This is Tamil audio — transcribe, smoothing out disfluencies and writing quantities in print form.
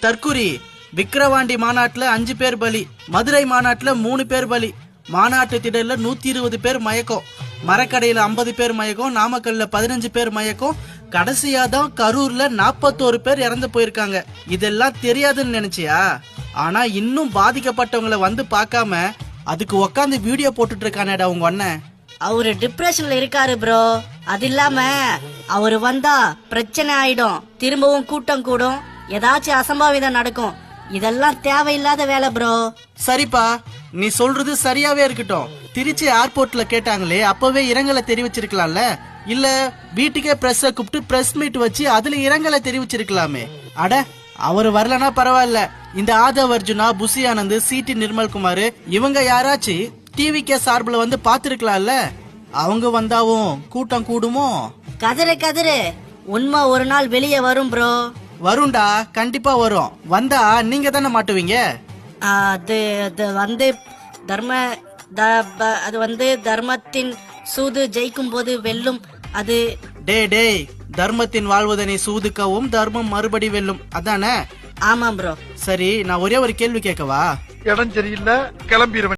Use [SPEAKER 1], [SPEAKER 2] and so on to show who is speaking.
[SPEAKER 1] தற்குறி விக்கிரவாண்டி மாநாட்டுல 5 பேர் பலி, மதுரை மாநாட்டுல 3 பேர் பலி, மாநாட்டு திடல்ல 120 பேர் மயக்கம், மரக்கடையில 50 பேர் மயக்கம், நாமக்கல்ல 15 பேர் மயக்கம், கடைசியா தான் கரூர்ல 41 பேர் இறந்து போயிருக்காங்க. இதெல்லாம் தெரியாதுன்னு நினைச்சியா? ஆனா இன்னும் பாதிக்கப்பட்டவங்களை வந்து பார்க்காம அதுக்கு உக்காந்து வீடியோ போட்டுட்டு இருக்கானேடா உங்க அண்ணன்.
[SPEAKER 2] அவரு டிப்ரெஷன்ல இருக்காரு ப்ரோ. அது இல்லாம அவரு வந்தா பிரச்சனை ஆயிடும், திரும்பவும் கூட்டம் கூடும், ஏதாச்சும் அசம்பாவிதம் நடக்கும். இதெல்லாம் தேவையில்லாத வேலை ப்ரோ.
[SPEAKER 1] சரிப்பா, நீ சொல்றது சரியாவே இருக்கட்டும். திருச்சி ஏர்போர்ட்ல கேட்டாங்களே, அப்பவே இரங்கலை தெரிவிச்சிருக்கலாம்ல. இல்ல வீட்டுக்கே பிரஸ் கூப்பிட்டு பிரஸ் மீட் வச்சு அதுல இரங்கலை தெரிவிச்சிருக்கலாமே. அட, அவரு வரலனா பரவாயில்ல, இந்த ஆதவ் அர்ஜுனா, புசி ஆனந்த், சிடி நிர்மல்குமார் இவங்க யாராச்சும் டிவிகே சார்பில் வந்து பாத்துருக்கலாம்ல. அவங்க வந்தாவும் கூட்டம் கூடுமோ?
[SPEAKER 2] கதிரு உண்மை ஒரு நாள் வெளியே வரும் ப்ரோ.
[SPEAKER 1] வரும்டா, கண்டிப்பா வரும். வந்தா நீங்க தானே மாட்டுவீங்க.
[SPEAKER 2] அது வந்து அது வந்து தர்மத்தின் சூது ஜெயிக்கும் போது வெல்லும். அது
[SPEAKER 1] டேய், தர்மத்தின் வாழ்வதனை சூதுக்கவும் தர்மம் மறுபடி வெல்லும், அதானே?
[SPEAKER 2] ஆமா ப்ரோ.
[SPEAKER 1] சரி, நான் ஒரே ஒரு கேள்வி கேட்கவா?
[SPEAKER 3] இடம் சரியில்லை, கிளம்பிடுவேன்.